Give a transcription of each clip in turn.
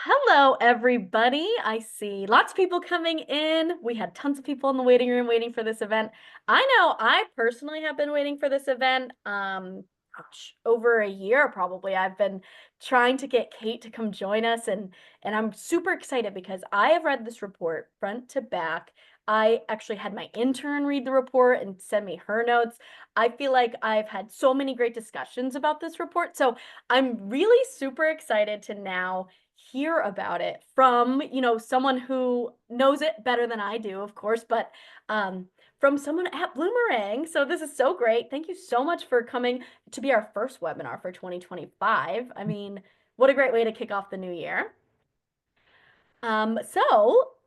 Hello, everybody. I see lots of people coming in. We had tons of people in the waiting room waiting for this event. I know I personally have been waiting for this event gosh, over a year probably. I've been trying to get Kate to come join us and I'm super excited because I have read this report front to back. I actually had my intern read the report and send me her notes. I feel like I've had so many great discussions about this report. So I'm really super excited to now hear about it from, someone who knows it better than I do, of course, but from someone at Bloomerang. So this is so great. Thank you so much for coming to be our first webinar for 2025. I mean, what a great way to kick off the new year.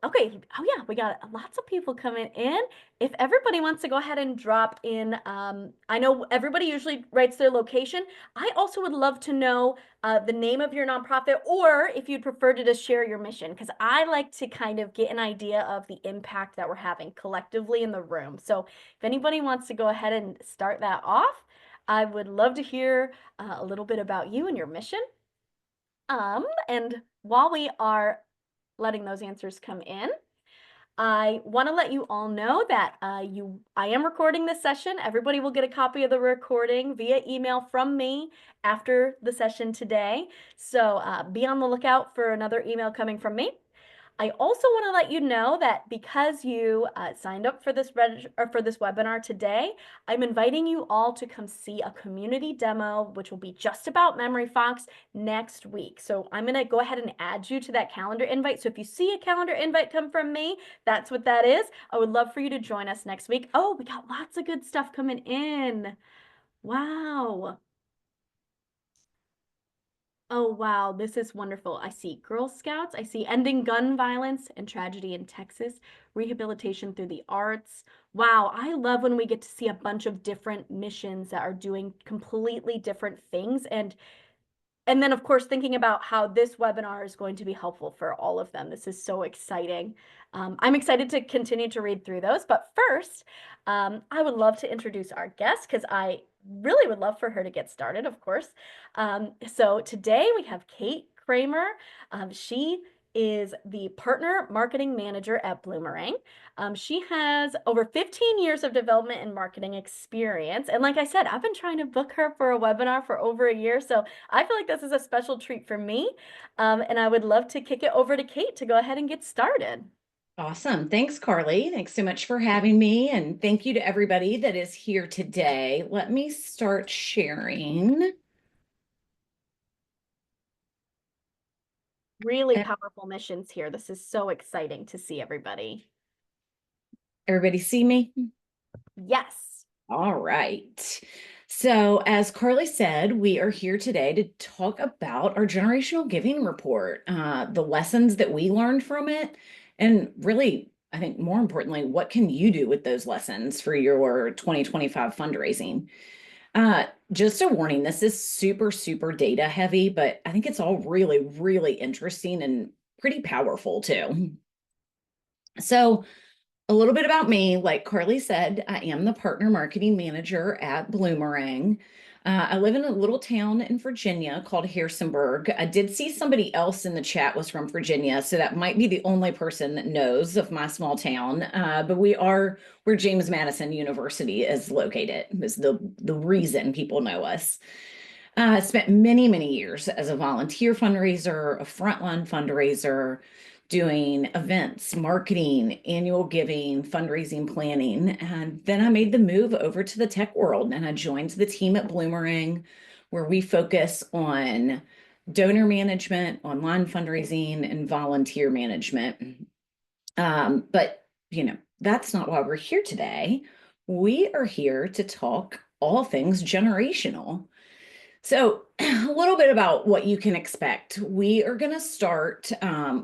Okay. Oh yeah, we got lots of people coming in. If everybody wants to go ahead and drop in, I know everybody usually writes their location. I also would love to know the name of your nonprofit, or if you'd prefer to just share your mission, because I like to kind of get an idea of the impact that we're having collectively in the room. So if anybody wants to go ahead and start that off, I would love to hear a little bit about you and your mission. And while we are letting those answers come in, I want to let you all know that I am recording this session. Everybody will get a copy of the recording via email from me after the session today. So be on the lookout for another email coming from me. I also want to let you know that because you signed up for this webinar today, I'm inviting you all to come see a community demo, which will be just about MemoryFox next week. So I'm going to go ahead and add you to that calendar invite. So if you see a calendar invite come from me, that's what that is. I would love for you to join us next week. Oh, we got lots of good stuff coming in. Wow. Oh, wow, this is wonderful. I see Girl Scouts. I see ending gun violence and tragedy in Texas, rehabilitation through the arts. Wow, I love when we get to see a bunch of different missions that are doing completely different things. And then, of course, thinking about how this webinar is going to be helpful for all of them. This is so exciting. I'm excited to continue to read through those. But first, I would love to introduce our guest because I really would love for her to get started, of course. So today we have Kate Kramer. She is the partner marketing manager at Bloomerang. She has over 15 years of development and marketing experience. And like I said, I've been trying to book her for a webinar for over a year. So I feel like this is a special treat for me. And I would love to kick it over to Kate to go ahead and get started. Awesome. Thanks, Carly. Thanks so much for having me. And thank you to everybody that is here today. Let me start sharing. Really powerful missions here. This is so exciting to see everybody. Everybody see me? Yes. All right. So, as Carly said, we are here today to talk about our generational giving report, the lessons that we learned from it, and really, I think more importantly, what can you do with those lessons for your 2025 fundraising? Just a warning, this is super, super data heavy, but I think it's all really, really interesting and pretty powerful too. So, a little bit about me, like Carly said, I am the partner marketing manager at Bloomerang. I live in a little town in Virginia called Harrisonburg. I did see somebody else in the chat was from Virginia, so that might be the only person that knows of my small town. But we are where James Madison University is located, is the reason people know us. I spent many, many years as a volunteer fundraiser, a frontline fundraiser, doing events, marketing, annual giving, fundraising planning. And then I made the move over to the tech world and I joined the team at Bloomerang, where we focus on donor management, online fundraising, and volunteer management. But, that's not why we're here today. We are here to talk all things generational. So, a little bit about what you can expect. We are going to start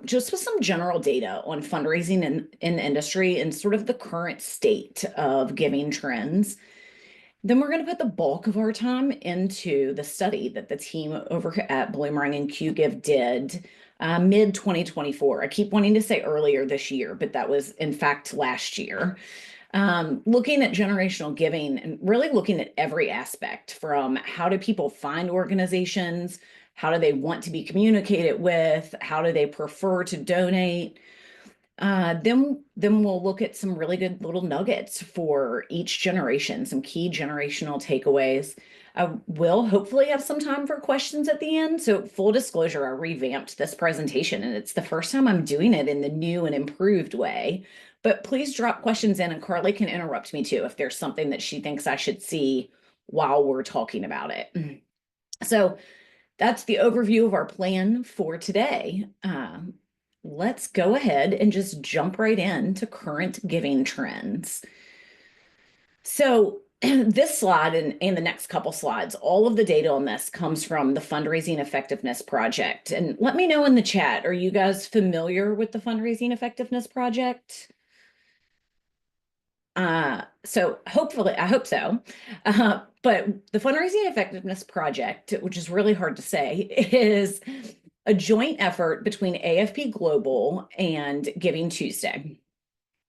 just with some general data on fundraising in the industry and sort of the current state of giving trends. Then we're going to put the bulk of our time into the study that the team over at Bloomerang and QGive did mid 2024. I keep wanting to say earlier this year, but that was in fact last year. Looking at generational giving and really looking at every aspect from how do people find organizations, How do they want to be communicated with? How do they prefer to donate? Then we'll look at some really good little nuggets for each generation, some key generational takeaways. I will hopefully have some time for questions at the end. So full disclosure, I revamped this presentation and it's the first time I'm doing it in the new and improved way. But please drop questions in and Carly can interrupt me too if there's something that she thinks I should see while we're talking about it. So that's the overview of our plan for today. Let's go ahead and just jump right into current giving trends. So this slide and the next couple slides, all of the data on this comes from the Fundraising Effectiveness Project. And let me know in the chat, are you guys familiar with the Fundraising Effectiveness Project? So hopefully, I hope so. But the Fundraising Effectiveness Project, which is really hard to say, is a joint effort between AFP Global and Giving Tuesday.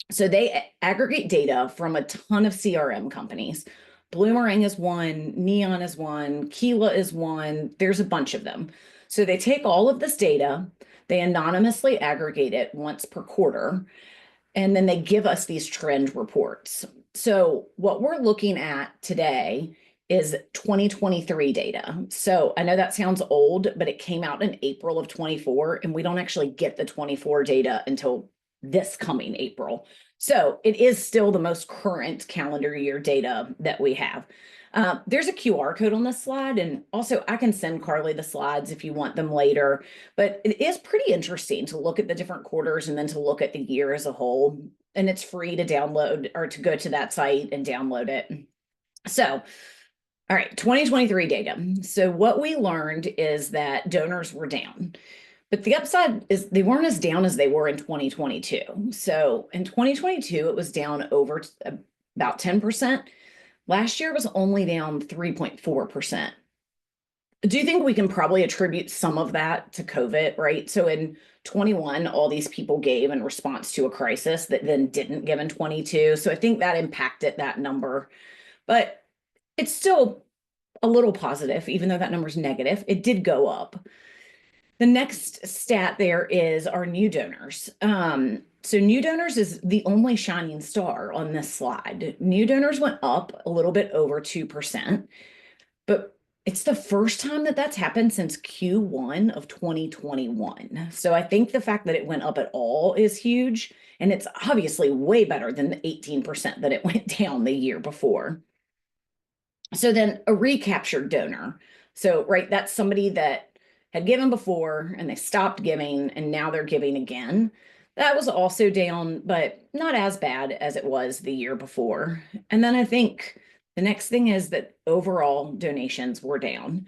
So they aggregate data from a ton of CRM companies. Bloomerang is one, Neon is one, Keela is one. There's a bunch of them. So they take all of this data, they anonymously aggregate it once per quarter, and then they give us these trend reports. So what we're looking at today is 2023 data. So I know that sounds old, but it came out in April of 24, and we don't actually get the 24 data until this coming April. So it is still the most current calendar year data that we have. There's a QR code on this slide, and also I can send Carly the slides if you want them later, but it is pretty interesting to look at the different quarters and then to look at the year as a whole. And it's free to download or to go to that site and download it. So, all right, 2023 data. So what we learned is that donors were down. But the upside is they weren't as down as they were in 2022. So in 2022, it was down over about 10%. Last year was only down 3.4%. Do you think we can probably attribute some of that to COVID, right? So in 21, all these people gave in response to a crisis that then didn't give in 22. So I think that impacted that number. But it's still a little positive, even though that number's negative. It did go up. The next stat there is our new donors. So new donors is the only shining star on this slide. New donors went up a little bit over 2%, but it's the first time that that's happened since Q1 of 2021. So I think the fact that it went up at all is huge, and it's obviously way better than the 18% that it went down the year before. So then a recaptured donor. So, right, that's somebody that had given before and they stopped giving and now they're giving again. That was also down, but not as bad as it was the year before. And then I think the next thing is that overall donations were down.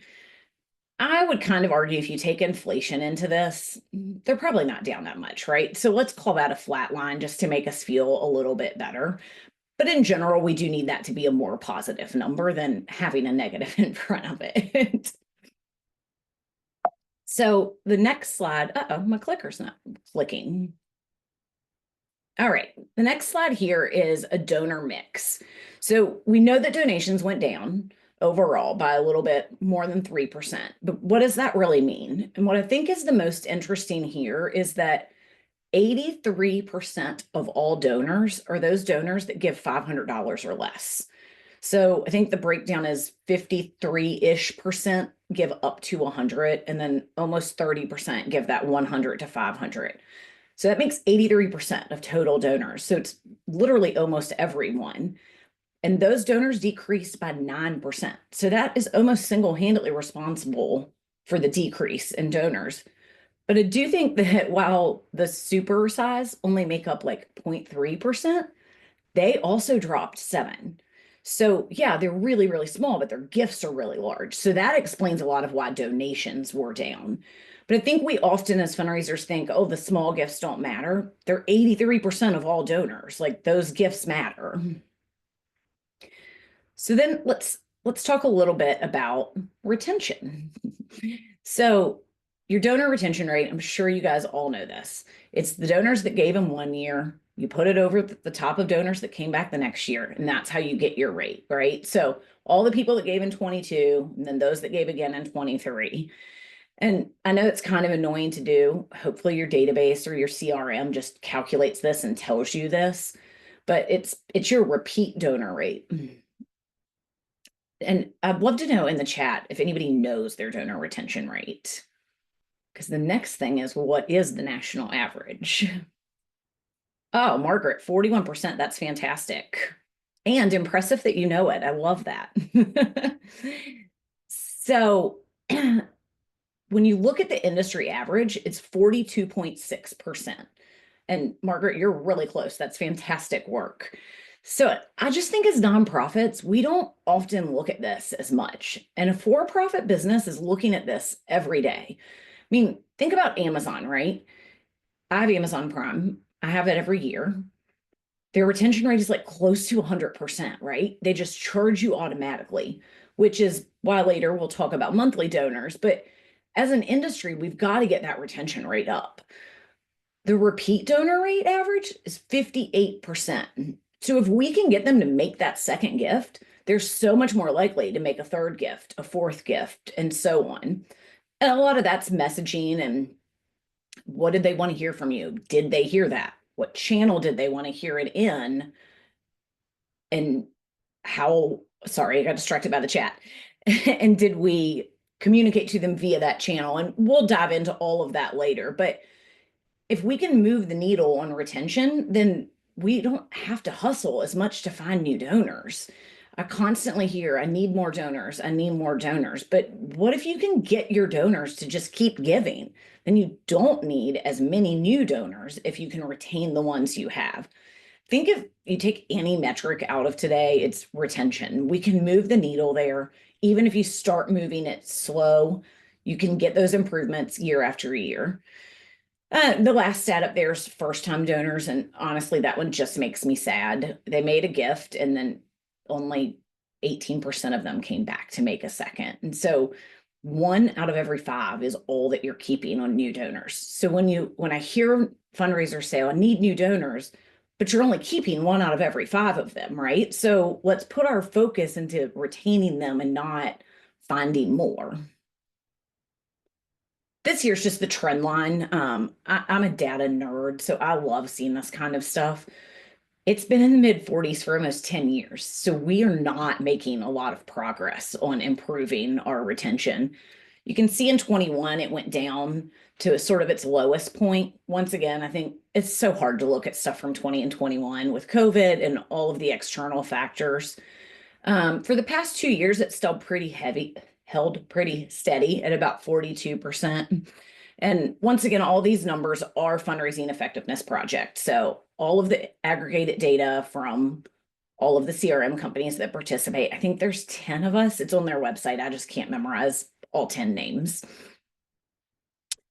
I would kind of argue if you take inflation into this, they're probably not down that much, right? So let's call that a flat line just to make us feel a little bit better. But in general, we do need that to be a more positive number than having a negative in front of it. So the next slide, my clicker's not clicking. All right, the next slide here is a donor mix. So we know that donations went down overall by a little bit more than 3%. But what does that really mean? And what I think is the most interesting here is that 83% of all donors are those donors that give $500 or less. So I think the breakdown is 53-ish% give up to 100, and then almost 30% give that 100 to 500. So that makes 83% of total donors. So it's literally almost everyone. And those donors decreased by 9%. So that is almost single-handedly responsible for the decrease in donors. But I do think that while the super size only make up like 0.3%, they also dropped 7. So yeah, they're really, really small, but their gifts are really large. So that explains a lot of why donations were down. But I think we often as fundraisers think, oh, the small gifts don't matter. They're 83% of all donors. Like those gifts matter. So then let's talk a little bit about retention. So your donor retention rate, I'm sure you guys all know this. It's the donors that gave in one year, you put it over the top of donors that came back the next year, and that's how you get your rate, right? So all the people that gave in 22, and then those that gave again in 23. And I know it's kind of annoying to do. Hopefully your database or your CRM just calculates this and tells you this, but it's your repeat donor rate. And I'd love to know in the chat if anybody knows their donor retention rate. Because the next thing is, well, what is the national average? Oh, Margaret, 41%. That's fantastic. And impressive that you know it. I love that. So when you look at the industry average, it's 42.6%. And Margaret, you're really close. That's fantastic work. So I just think as nonprofits, we don't often look at this as much. And a for-profit business is looking at this every day. I mean, think about Amazon, right? I have Amazon Prime. I have it every year. Their retention rate is like close to 100%, right? They just charge you automatically, which is why later we'll talk about monthly donors. But as an industry, we've got to get that retention rate up. The repeat donor rate average is 58%. So if we can get them to make that second gift, they're so much more likely to make a third gift, a fourth gift, and so on. And a lot of that's messaging and what did they want to hear from you? Did they hear that? What channel did they want to hear it in? And how, sorry, I got distracted by the chat. And did we communicate to them via that channel? And we'll dive into all of that later. But if we can move the needle on retention, then we don't have to hustle as much to find new donors. I constantly hear, I need more donors, I need more donors. But what if you can get your donors to just keep giving? Then you don't need as many new donors if you can retain the ones you have. Think if you take any metric out of today, it's retention. We can move the needle there. Even if you start moving it slow, you can get those improvements year after year. The last stat up there is first time donors. And honestly, that one just makes me sad. They made a gift and then only 18% of them came back to make a second. And so 1 out of every 5 is all that you're keeping on new donors. So when I hear fundraisers say, oh, I need new donors, but you're only keeping 1 out of every 5 of them, right? So let's put our focus into retaining them and not finding more. This here's just the trend line. I'm a data nerd, so I love seeing this kind of stuff. It's been in the mid 40s for almost 10 years. So we are not making a lot of progress on improving our retention. You can see in 21, it went down to sort of its lowest point. Once again, I think it's so hard to look at stuff from 20 and 21 with COVID and all of the external factors. For the past 2 years, it's still pretty heavy, held pretty steady at about 42%. And once again, all these numbers are fundraising effectiveness projects. So all of the aggregated data from all of the CRM companies that participate, I think there's 10 of us. It's on their website. I just can't memorize all 10 names.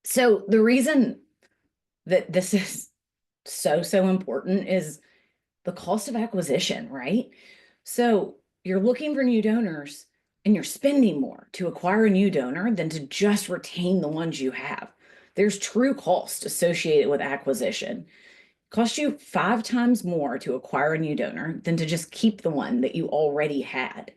So the reason that this is so important is the cost of acquisition, right? So you're looking for new donors and you're spending more to acquire a new donor than to just retain the ones you have. There's true cost associated with acquisition. It costs you 5 times more to acquire a new donor than to just keep the one that you already had.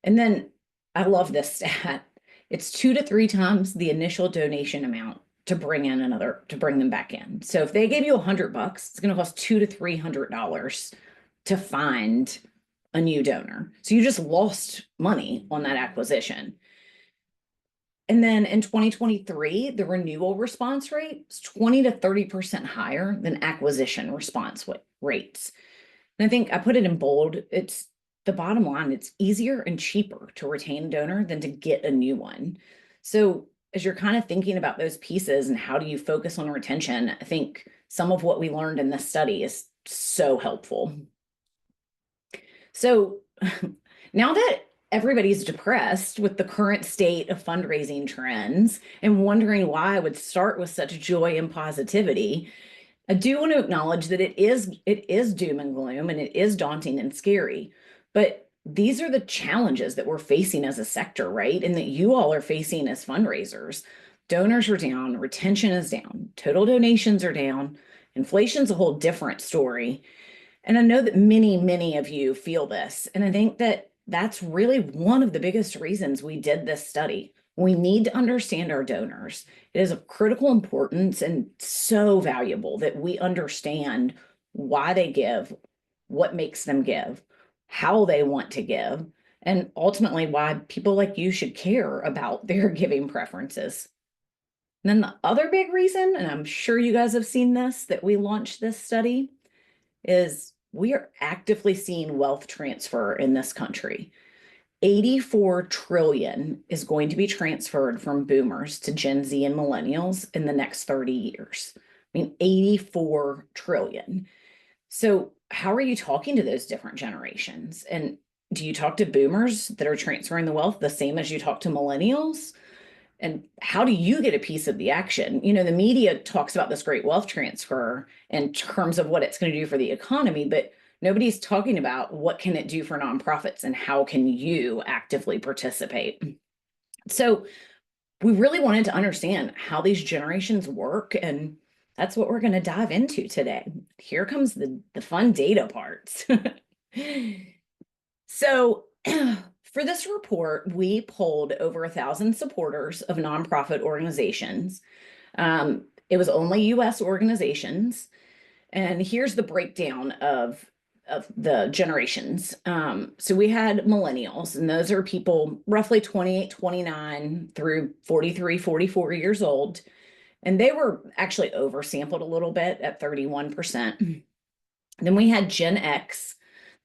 And then I love this stat. It's 2 to 3 times the initial donation amount to bring them back in. So if they gave you $100, it's going to cost $200 to $300 to find a new donor. So you just lost money on that acquisition. And then in 2023, the renewal response rate is 20 to 30% higher than acquisition response rates. And I think I put it in bold. It's the bottom line. It's easier and cheaper to retain a donor than to get a new one. So as you're kind of thinking about those pieces and how do you focus on retention, I think some of what we learned in this study is so helpful. So now that everybody's depressed with the current state of fundraising trends and wondering why I would start with such joy and positivity, I do want to acknowledge that it is doom and gloom and it is daunting and scary. But these are the challenges that we're facing as a sector, right? And that you all are facing as fundraisers. Donors are down, retention is down, total donations are down, inflation's a whole different story. And I know that many of you feel this. And I think that that's really one of the biggest reasons we did this study. We need to understand our donors. It is of critical importance and so valuable that we understand why they give, what makes them give, how they want to give, and ultimately why people like you should care about their giving preferences. And then the other big reason, and I'm sure you guys have seen this, that we launched this study is we are actively seeing wealth transfer in this country. 84 trillion is going to be transferred from boomers to Gen Z and millennials in the next 30 years. I mean, 84 trillion. So, how are you talking to those different generations? And do you talk to boomers that are transferring the wealth the same as you talk to millennials? And how do you get a piece of the action? You know, the media talks about this great wealth transfer in terms of what it's going to do for the economy, but nobody's talking about what can it do for nonprofits and how can you actively participate. So we really wanted to understand how these generations work, and that's what we're going to dive into today. Here comes the fun data parts. So for this report, we polled over 1,000 supporters of nonprofit organizations. It was only US organizations. And here's the breakdown of the generations. So we had millennials, and those are people roughly 28, 29 through 43, 44 years old. And they were actually oversampled a little bit at 31%. Then we had Gen X.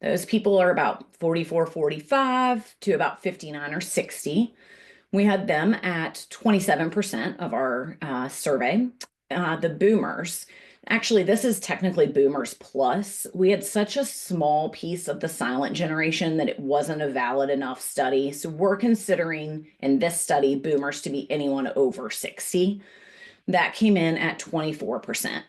Those people are about 44, 45 to about 59 or 60. We had them at 27% of our survey. The boomers, actually, this is technically boomers plus. We had such a small piece of the silent generation that it wasn't a valid enough study. So we're considering in this study boomers to be anyone over 60. That came in at 24%.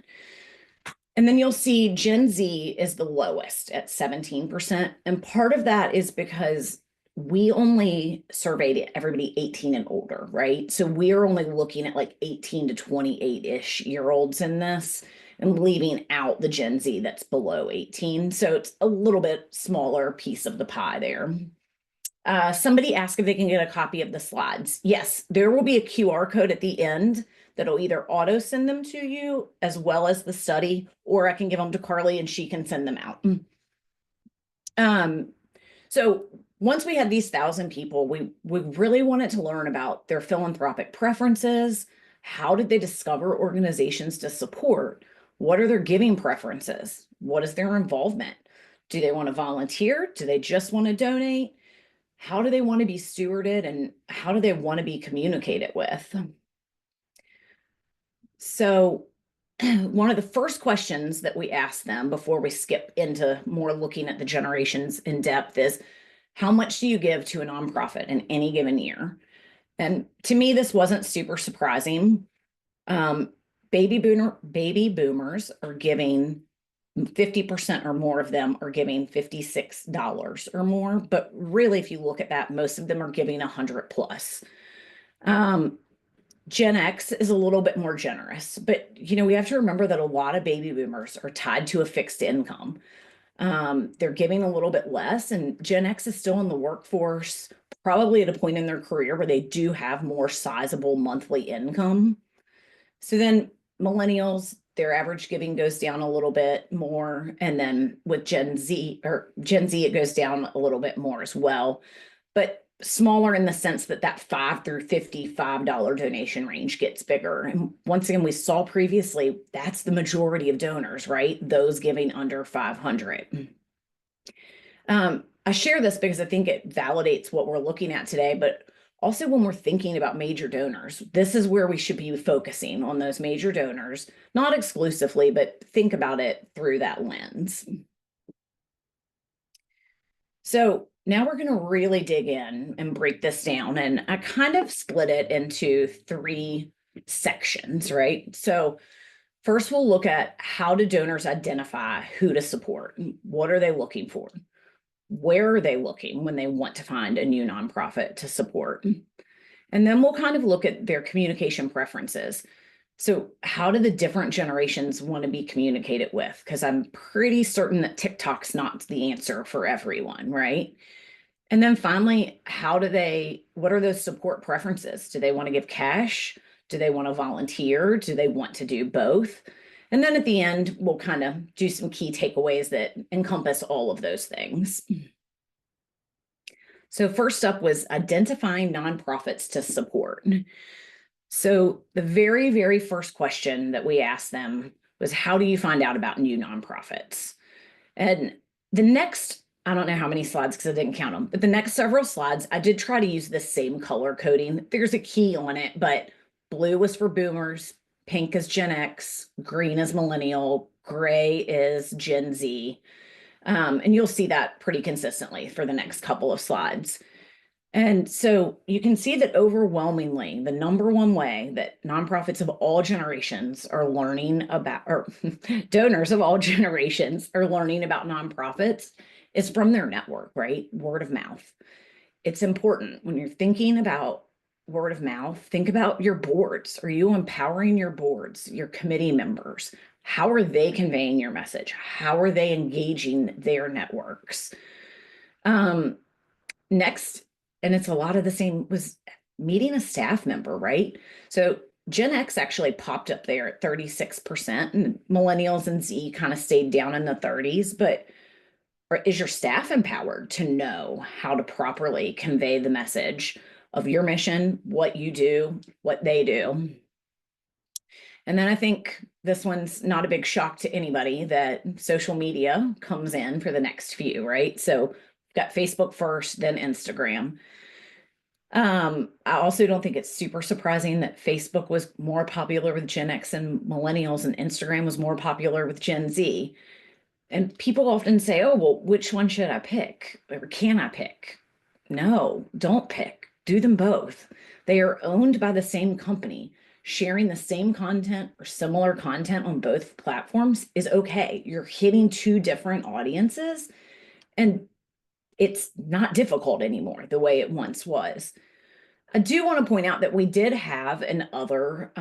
And then you'll see Gen Z is the lowest at 17%. And part of that is because we only surveyed everybody 18 and older, right? So we are only looking at like 18 to 28-ish year olds in this and leaving out the Gen Z that's below 18. So it's a little bit smaller piece of the pie there. Somebody asked if they can get a copy of the slides. Yes, there will be a QR code at the end that'll either auto send them to you as well as the study, or I can give them to Carly and she can send them out. So once we had these 1,000 people, we really wanted to learn about their philanthropic preferences. How did they discover organizations to support? What are their giving preferences? What is their involvement? Do they want to volunteer? Do they just want to donate? How do they want to be stewarded, and how do they want to be communicated with? So one of the first questions that we ask them before we skip into more looking at the generations in depth is, how much do you give to a nonprofit in any given year? And to me, this wasn't super surprising. Baby boomers are giving 50% or more of them are giving $56 or more. But really, if you look at that, most of them are giving 100 plus. Gen X is a little bit more generous, but you know, we have to remember that a lot of baby boomers are tied to a fixed income. They're giving a little bit less, and Gen X is still in the workforce, probably at a point in their career where they do have more sizable monthly income. So then millennials, their average giving goes down a little bit more. And then with Gen Z, it goes down a little bit more as well. But smaller in the sense that that $5 through $55 donation range gets bigger. And once again, we saw previously, that's the majority of donors, right? Those giving under 500. I share this because I think it validates what we're looking at today, but also when we're thinking about major donors, this is where we should be focusing on those major donors, not exclusively, but think about it through that lens. So now we're going to really dig in and break this down. And I kind of split it into 3 sections, right? So first, we'll look at how do donors identify who to support? What are they looking for? Where are they looking when they want to find a new nonprofit to support? And then we'll kind of look at their communication preferences. So how do the different generations want to be communicated with? Because I'm pretty certain that TikTok's not the answer for everyone, right? And then finally, what are those support preferences? Do they want to give cash? Do they want to volunteer? Do they want to do both? And then at the end, we'll kind of do some key takeaways that encompass all of those things. So, first up was identifying nonprofits to support. So, the very, very first question that we asked them was, how do you find out about new nonprofits? And the next, I don't know how many slides because I didn't count them, but the next several slides, I did try to use the same color coding. There's a key on it, but blue was for boomers, pink is Gen X, green is millennial, gray is Gen Z. And you'll see that pretty consistently for the next couple of slides. And so you can see that overwhelmingly, the number one way that nonprofits of all generations are learning about, or donors of all generations are learning about nonprofits is from their network, right? Word of mouth. It's important when you're thinking about word of mouth, think about your boards. Are you empowering your boards, your committee members? How are they conveying your message? How are they engaging their networks? Um, Next, and it's a lot of the same, was meeting a staff member, right? So Gen X actually popped up there at 36%, and millennials and Z kind of stayed down in the 30s. But is your staff empowered to know how to properly convey the message of your mission, what you do, what they do? And then I think this one's not a big shock to anybody that social media comes in for the next few, right? So we've got Facebook first, then Instagram. I also don't think it's super surprising that Facebook was more popular with Gen X and millennials, and Instagram was more popular with Gen Z. And people often say, oh, well, which one should I pick? Or can I pick? No, don't pick. Do them both. They are owned by the same company. Sharing the same content or similar content on both platforms is okay. You're hitting two different audiences, and it's not difficult anymore the way it once was. I do want to point out that we did have an other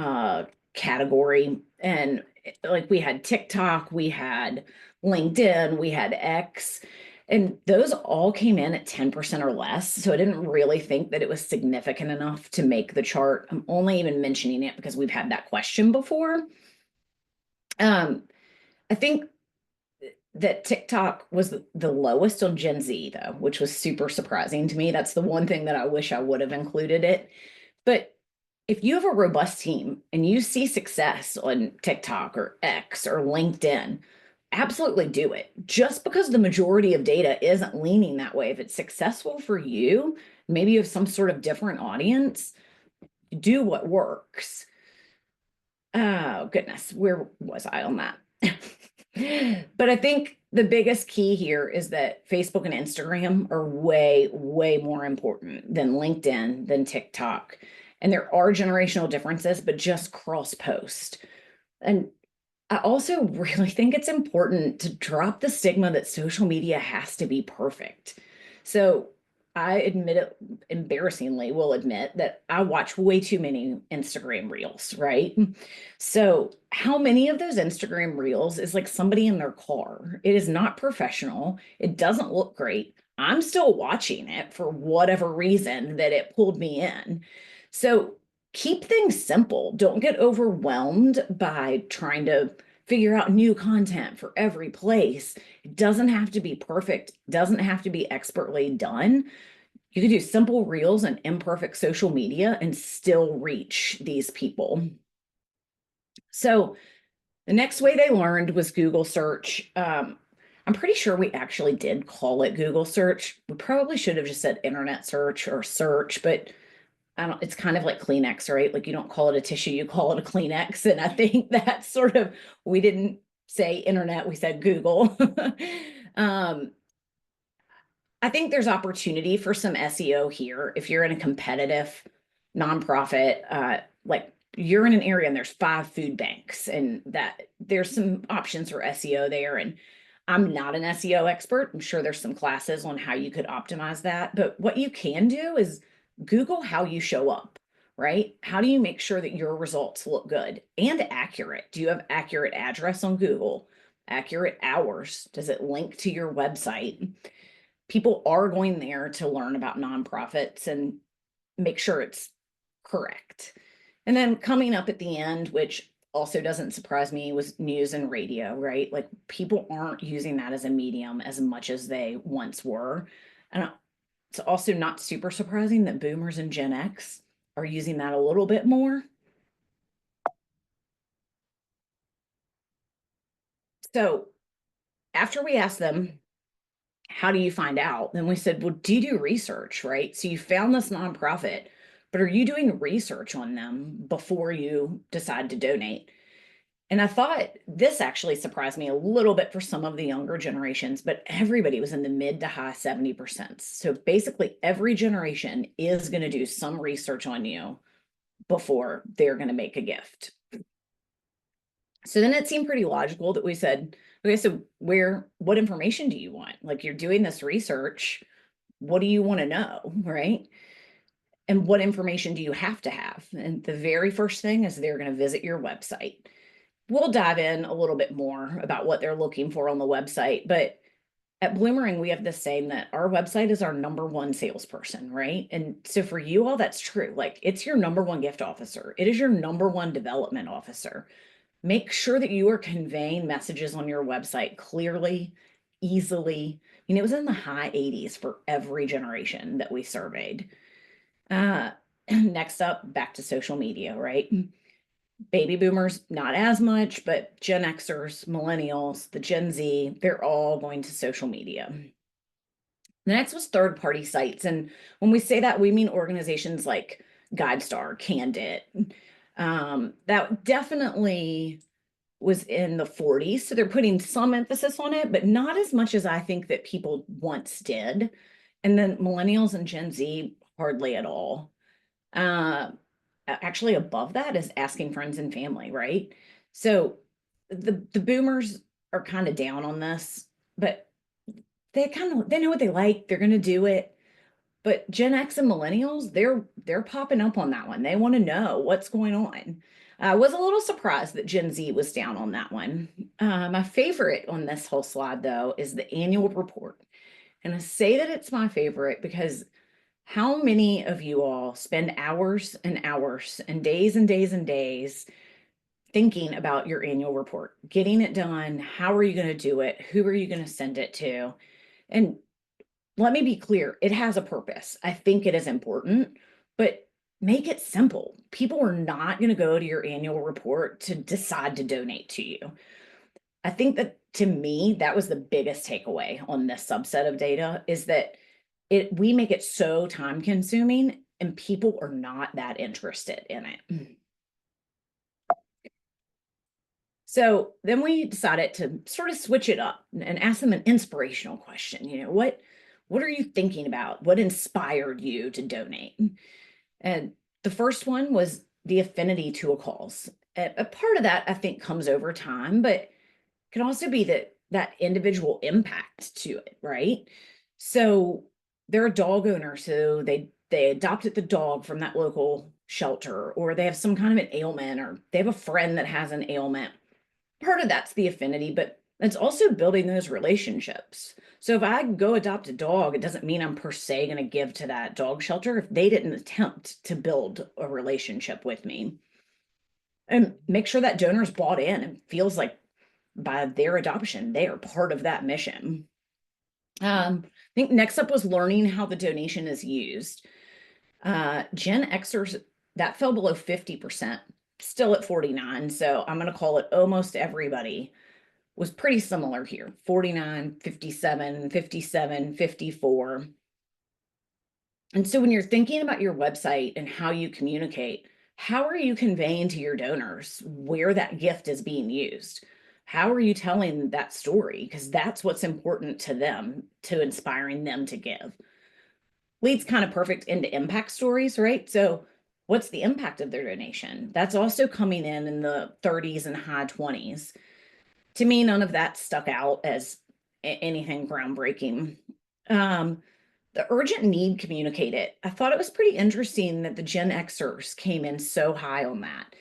category, and like we had TikTok, we had LinkedIn, we had X, and those all came in at 10% or less. So I didn't really think that it was significant enough to make the chart. I'm only even mentioning it because we've had that question before. I think that TikTok was the lowest on Gen Z, though, which was super surprising to me. That's the one thing that I wish I would have included it. But if you have a robust team and you see success on TikTok or X or LinkedIn, absolutely do it. Just because the majority of data isn't leaning that way, if it's successful for you, maybe you have some sort of different audience, do what works. Oh, goodness. Where was I on that? But I think the biggest key here is that Facebook and Instagram are way, way more important than LinkedIn, than TikTok. And there are generational differences, but just cross post. And I also really think it's important to drop the stigma that social media has to be perfect. So I admit it, embarrassingly will admit that I watch way too many Instagram reels, right? So how many of those Instagram reels is like somebody in their car? It is not professional. It doesn't look great. I'm still watching it for whatever reason that it pulled me in. So keep things simple. Don't get overwhelmed by trying to figure out new content for every place. It doesn't have to be perfect, doesn't have to be expertly done. You can do simple reels and imperfect social media and still reach these people. So the next way they learned was Google search. I'm pretty sure we actually did call it Google search. We probably should have just said internet search or search, but I don't, it's kind of like Kleenex, right? Like you don't call it a tissue, you call it a Kleenex. And I think that's sort of, we didn't say internet, we said Google. um, I think there's opportunity for some SEO here. If you're in a competitive nonprofit, like you're in an area and there's 5 food banks, and that there's some options for SEO there. And I'm not an SEO expert. I'm sure there's some classes on how you could optimize that. But what you can do is Google how you show up, right? How do you make sure that your results look good and accurate? Do you have accurate address on Google? Accurate hours? Does it link to your website? people are going there to learn about nonprofits and make sure it's correct. And then coming up at the end, which also doesn't surprise me, was news and radio, right? Like people aren't using that as a medium as much as they once were. And it's also not super surprising that boomers and Gen X are using that a little bit more. So after we asked them, how do you find out? Then we said, well, do you do research, right? So you found this nonprofit, but are you doing research on them before you decide to donate? And I thought this actually surprised me a little bit for some of the younger generations, but everybody was in the mid to high 70%. So basically, every generation is going to do some research on you before they're going to make a gift. So then it seemed pretty logical that we said, okay, so what information do you want? Like you're doing this research. What do you want to know? Right. And what information do you have to have? And the very first thing is they're going to visit your website. We'll dive in a little bit more about what they're looking for on the website. But at Bloomerang, we have this saying that our website is our number one salesperson, right? And so for you all, that's true. Like it's your number one gift officer, it is your number one development officer. Make sure that you are conveying messages on your website clearly, easily. It was in the high 80s for every generation that we surveyed. Uh, Next up, back to social media, right? Baby boomers, not as much, but Gen Xers, millennials, the Gen Z, they're all going to social media. The next was third party sites. And when we say that, we mean organizations like GuideStar, Candid. That definitely was in the 40s. So they're putting some emphasis on it, but not as much as I think that people once did. And then millennials and Gen Z, hardly at all. Uh, Actually, above that is asking friends and family, right? So the boomers are kind of down on this, but they know what they like. They're going to do it. But Gen X and millennials, they're popping up on that one. They want to know what's going on. I was a little surprised that Gen Z was down on that one. My favorite on this whole slide, though, is the annual report. And I say that it's my favorite because how many of you all spend hours and hours and days and days and days thinking about your annual report, getting it done? How are you going to do it? Who are you going to send it to? And let me be clear, it has a purpose. I think it is important, but make it simple. People are not going to go to your annual report to decide to donate to you. I think that to me, that was the biggest takeaway on this subset of data is that we make it so time consuming and people are not that interested in it. So then we decided to sort of switch it up and ask them an inspirational question. What are you thinking about? What inspired you to donate? And the first one was the affinity to a cause. A part of that I think comes over time, but can also be that individual impact to it, right? So they're a dog owner, so they adopted the dog from that local shelter, or they have some kind of an ailment, or they have a friend that has an ailment. Part of that's the affinity, but it's also building those relationships. So if I go adopt a dog, it doesn't mean I'm per se going to give to that dog shelter if they didn't attempt to build a relationship with me. And make sure that donor's bought in and feels like by their adoption, they are part of that mission. I think next up was learning how the donation is used. Gen Xers, that fell below 50%, still at 49. So I'm going to call it almost everybody was pretty similar here, 49, 57, 57, 54. And so when you're thinking about your website and how you communicate, how are you conveying to your donors where that gift is being used? How are you telling that story? Because that's what's important to them, to inspiring them to give. Leads kind of perfect into impact stories, right? So what's the impact of their donation? That's also coming in the 30s and high 20s. To me, none of that stuck out as anything groundbreaking. The urgent need communicated. I thought it was pretty interesting that the Gen Xers came in so high on that.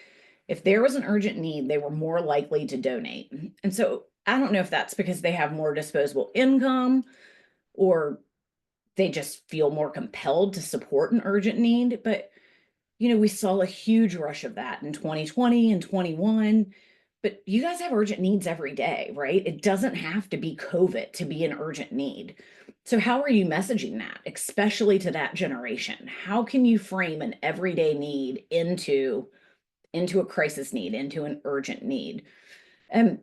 If there was an urgent need, they were more likely to donate. And so I don't know if that's because they have more disposable income or they just feel more compelled to support an urgent need. But, we saw a huge rush of that in 2020 and 21. But you guys have urgent needs every day, right? It doesn't have to be COVID to be an urgent need. So, how are you messaging that, especially to that generation? How can you frame an everyday need into a crisis need, into an urgent need? And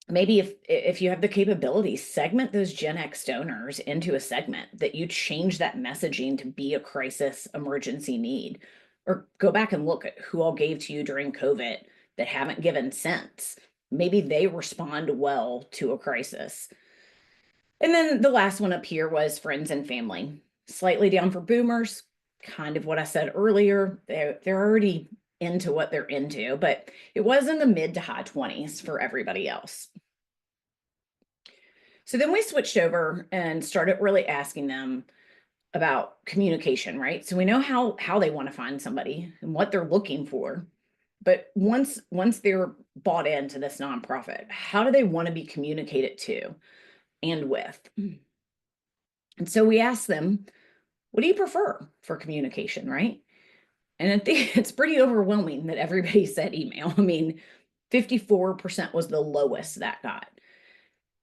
maybe if you have the capability, segment those Gen X donors into a segment that you change that messaging to be a crisis emergency need, or go back and look at who all gave to you during COVID that haven't given since. Maybe they respond well to a crisis. And then the last one up here was friends and family. Slightly down for boomers, kind of what I said earlier. They're already into what they're into, but it was in the mid to high 20s for everybody else. So then we switched over and started really asking them about communication, right? So we know how they want to find somebody and what they're looking for. But once they're bought into this nonprofit, how do they want to be communicated to and with? And so we asked them, what do you prefer for communication, right? And I think it's pretty overwhelming that everybody said email. I mean, 54% was the lowest that got.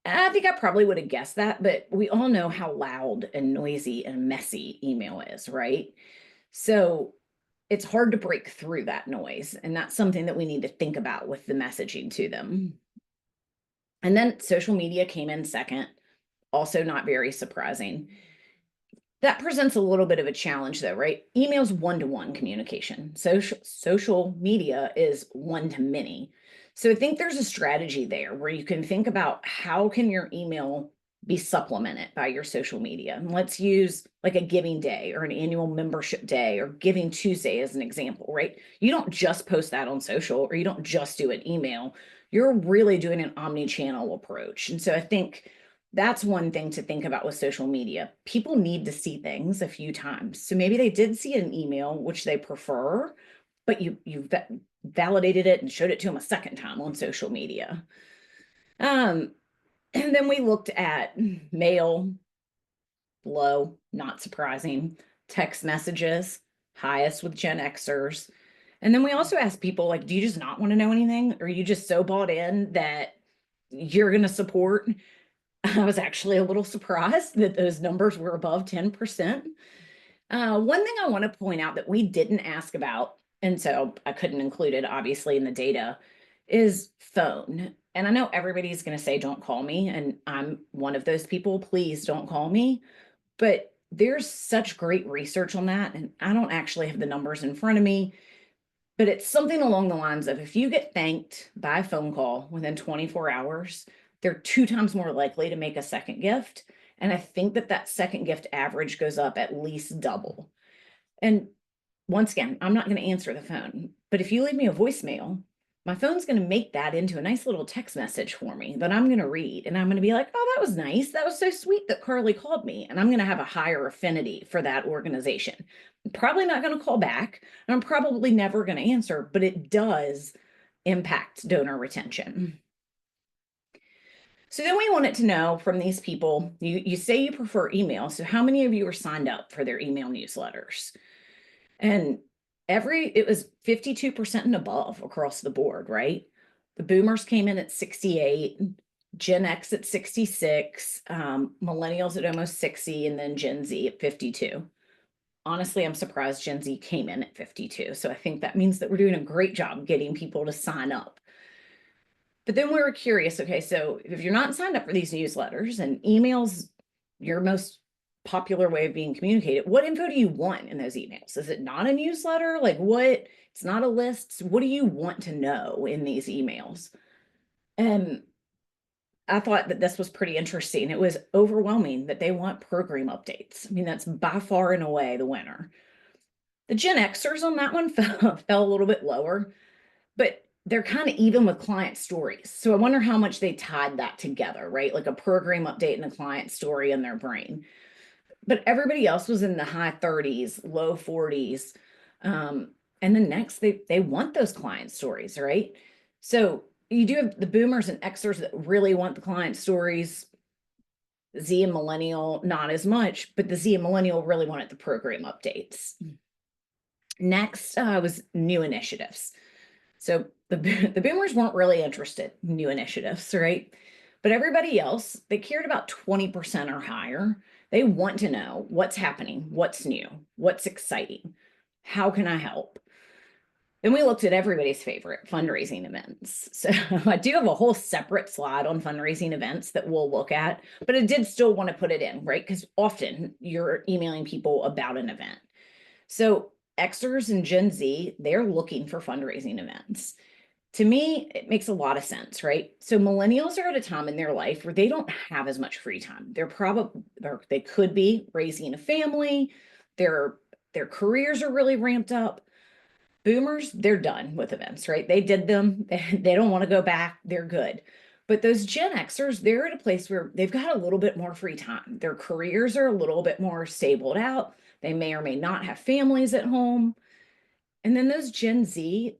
I think I probably would have guessed that, but we all know how loud and noisy and messy email is, right? So it's hard to break through that noise. And that's something that we need to think about with the messaging to them. And then social media came in second, also not very surprising. That presents a little bit of a challenge though, right? Email's one-to-one communication. Social media is one to many. So I think there's a strategy there where you can think about how can your email be supplemented by your social media. And let's use like a giving day or an annual membership day or giving Tuesday as an example, right? You don't just post that on social or you don't just do an email. You're really doing an omni-channel approach. And so I think that's one thing to think about with social media. People need to see things a few times. So maybe they did see an email, which they prefer, but you validated it and showed it to them a second time on social media. And then we looked at mail, low, not surprising, text messages, highest with Gen Xers. And then we also asked people, like, do you just not want to know anything? Or are you just so bought in that you're going to support? I was actually a little surprised that those numbers were above 10%. One thing I want to point out that we didn't ask about, and so I couldn't include it obviously in the data, is phone. And I know everybody's going to say, don't call me. And I'm one of those people. Please don't call me. But there's such great research on that. And I don't actually have the numbers in front of me. But it's something along the lines of if you get thanked by a phone call within 24 hours, they're 2 times more likely to make a second gift. And I think that second gift average goes up at least double. And once again, I'm not going to answer the phone, but if you leave me a voicemail, my phone's going to make that into a nice little text message for me that I'm going to read. And I'm going to be like, oh, that was nice. That was so sweet that Carly called me. And I'm going to have a higher affinity for that organization. I'm probably not going to call back. And I'm probably never going to answer, but it does impact donor retention. So then we wanted to know from these people, you say you prefer email. So how many of you are signed up for their email newsletters? And it was 52% and above across the board, right? The boomers came in at 68, Gen X at 66, millennials at almost 60, and then Gen Z at 52. Honestly, I'm surprised Gen Z came in at 52. So I think that means that we're doing a great job getting people to sign up. But then we were curious, okay, so if you're not signed up for these newsletters and emails, your most popular way of being communicated, what info do you want in those emails? Is it not a newsletter? Like what? It's not a list. What do you want to know in these emails? And I thought that this was pretty interesting. It was overwhelming that they want program updates. I mean, that's by far and away the winner. The Gen Xers on that one fell a little bit lower, but they're kind of even with client stories. So I wonder how much they tied that together, right? Like a program update and a client story in their brain. But everybody else was in the high 30s, low 40s. And then next, they want those client stories, right? So you do have the boomers and Xers that really want the client stories. Z and Millennial, not as much, but the Z and Millennial really wanted the program updates. Next was new initiatives. So the boomers weren't really interested in new initiatives, right? But everybody else, they cared about 20% or higher. They want to know what's happening, what's new, what's exciting, how can I help? Then we looked at everybody's favorite fundraising events. So I do have a whole separate slide on fundraising events that we'll look at, but I did still want to put it in, right? Because often you're emailing people about an event. So Xers and Gen Z, they're looking for fundraising events. To me, it makes a lot of sense, right? So millennials are at a time in their life where they don't have as much free time. They're probably, they could be raising a family, their their careers are really ramped up. Boomers, they're done with events, right? They did them. They don't want to go back. They're good. But those Gen Xers, they're at a place where they've got a little bit more free time. Their careers are a little bit more stabled out. They may or may not have families at home. And then those Gen Z,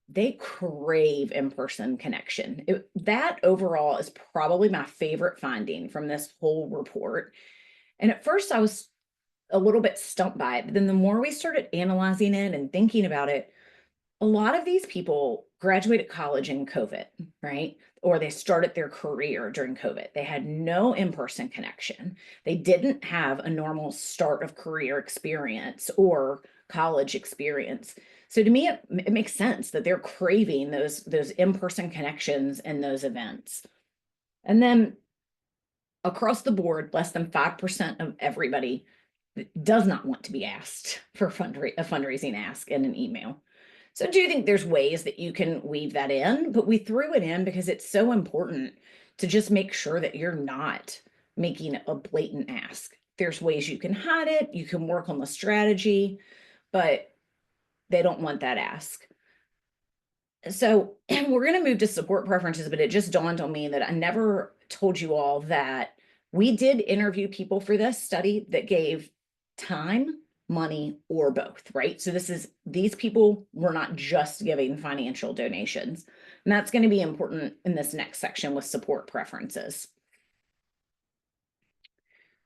they crave in-person connection. That overall is probably my favorite finding from this whole report. And at first I was a little bit stumped by it, but then the more we started analyzing it and thinking about it, a lot of these people graduated college in COVID, right? Or they started their career during COVID. They had no in person connection. They didn't have a normal start of career experience or college experience. So to me, it makes sense that they're craving those in person connections and those events. And then across the board, less than 5% of everybody does not want to be asked for a fundraising ask in an email. So I do think there's ways that you can weave that in, but we threw it in because it's so important to just make sure that you're not making a blatant ask. There's ways you can hide it, you can work on the strategy, but they don't want that ask. So we're going to move to support preferences, but it just dawned on me that I never told you all that we did interview people for this study that gave time, money, or both, right? So these people were not just giving financial donations. And that's going to be important in this next section with support preferences.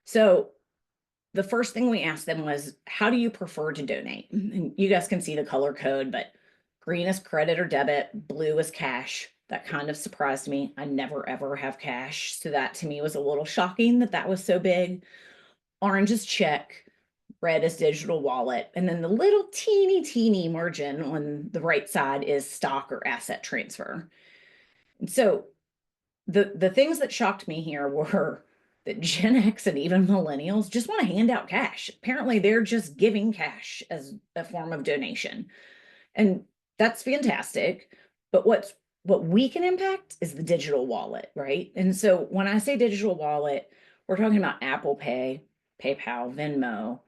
So the first thing we asked them was, how do you prefer to donate? And you guys can see the color code, but green is credit or debit, blue is cash. That kind of surprised me. I never ever have cash. So that to me was a little shocking that that was so big. Orange is check, red is digital wallet. And then the little teeny margin on the right side is stock or asset transfer. And so the things that shocked me here were that Gen X and even millennials just want to hand out cash. Apparently, they're just giving cash as a form of donation. And that's fantastic. But what we can impact is the digital wallet, right? And so when I say digital wallet, we're talking about Apple Pay, PayPal, Venmo,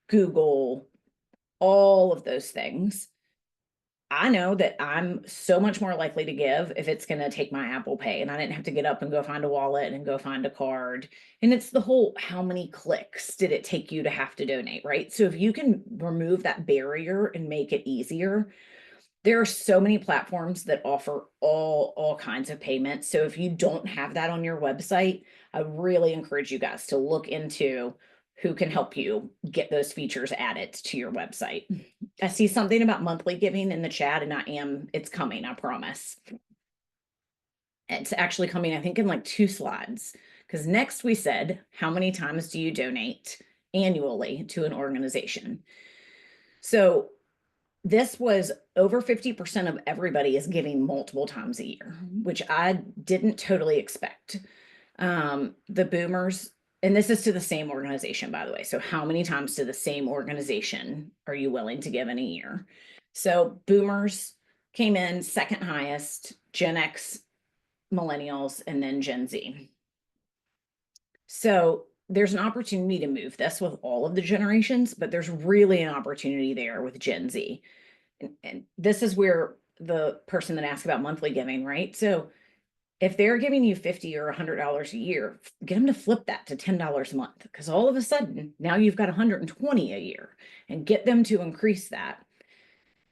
Google, all of those things. I know that I'm so much more likely to give if it's going to take my Apple Pay and I didn't have to get up and go find a wallet and go find a card. And it's the whole how many clicks did it take you to have to donate, right? So if you can remove that barrier and make it easier, there are so many platforms that offer all kinds of payments. So if you don't have that on your website, I really encourage you guys to look into who can help you get those features added to your website. I see something about monthly giving in the chat, and it's coming, I promise. It's actually coming, I think, in like 2 slides. Because next we said, how many times do you donate annually to an organization? So this was over 50% of everybody is giving multiple times a year, which I didn't totally expect. The boomers, and this is to the same organization, by the way. So how many times to the same organization are you willing to give in a year? So boomers came in second highest, Gen X, millennials, and then Gen Z. So there's an opportunity to move this with all of the generations, but there's really an opportunity there with Gen Z. And this is where the person that asked about monthly giving, right? So if they're giving you $50 or $100 a year, get them to flip that to $10 a month, because all of a sudden now you've got 120 a year, and get them to increase that.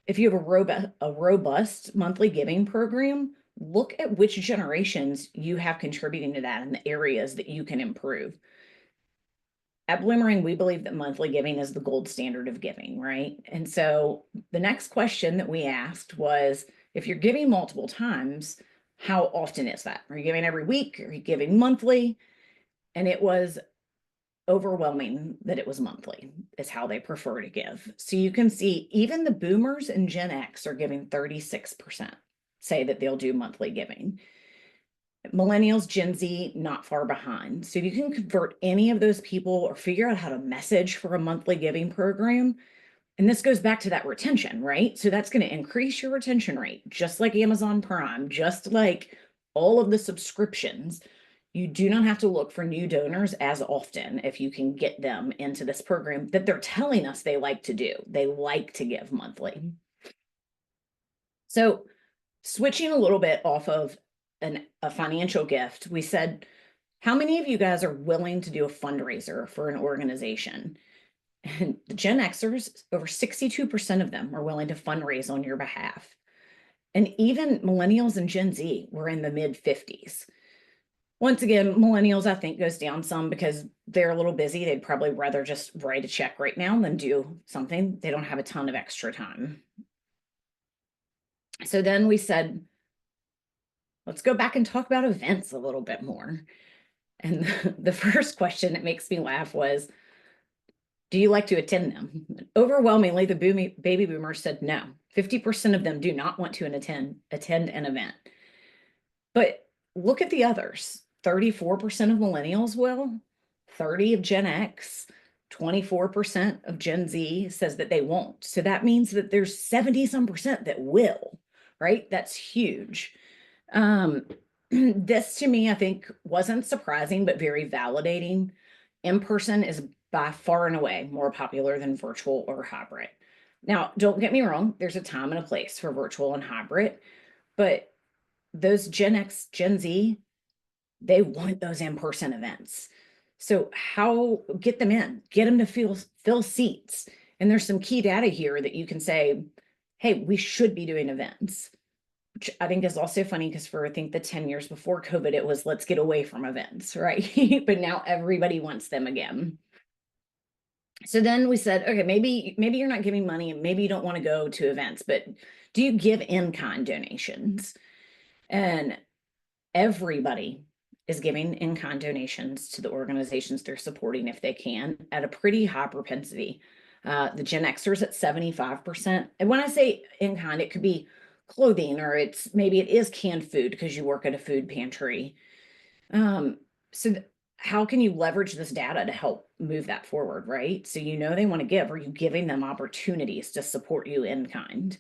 If you have a robust monthly giving program, look at which generations you have contributing to that and the areas that you can improve. at Bloomerang, we believe that monthly giving is the gold standard of giving, right? And so the next question that we asked was, if you're giving multiple times, how often is that? Are you giving every week? Are you giving monthly? And it was overwhelming that it was monthly, is how they prefer to give. So you can see even the boomers and Gen X are giving 36% say that they'll do monthly giving. Millennials, Gen Z, not far behind. So if you can convert any of those people or figure out how to message for a monthly giving program, and this goes back to that retention, right? So that's going to increase your retention rate, just like Amazon Prime, just like all of the subscriptions. You do not have to look for new donors as often if you can get them into this program that they're telling us they like to do. They like to give monthly. So switching a little bit off of a financial gift, we said, how many of you guys are willing to do a fundraiser for an organization? And the Gen Xers, over 62% of them are willing to fundraise on your behalf. And even millennials and Gen Z were in the mid 50s. Once again, millennials, I think, goes down some because they're a little busy. They'd probably rather just write a check right now than do something. They don't have a ton of extra time. So then we said, let's go back and talk about events a little bit more. And the first question that makes me laugh was, do you like to attend them? Overwhelmingly, the baby boomers said no. 50% of them do not want to attend an event. But look at the others. 34% of millennials will, 30 of Gen X, 24% of Gen Z says that they won't. So that means that there's 70 some percent that will, right? That's huge. This to me, I think, wasn't surprising, but very validating. In person is by far and away more popular than virtual or hybrid. Now, don't get me wrong, there's a time and a place for virtual and hybrid, but those Gen X, Gen Z, they want those in-person events. So how get them in, get them to fill seats. And there's some key data here that you can say, hey, we should be doing events, which I think is also funny because for I think the 10 years before COVID, it was let's get away from events, right? But now everybody wants them again. So then we said, okay, maybe you're not giving money and maybe you don't want to go to events, but do you give in-kind donations? And everybody is giving in-kind donations to the organizations they're supporting if they can at a pretty high propensity. The Gen Xers at 75%. And when I say in-kind, it could be clothing or maybe it is canned food because you work at a food pantry. So how can you leverage this data to help move that forward, right? So you know they want to give. Are you giving them opportunities to support you in kind?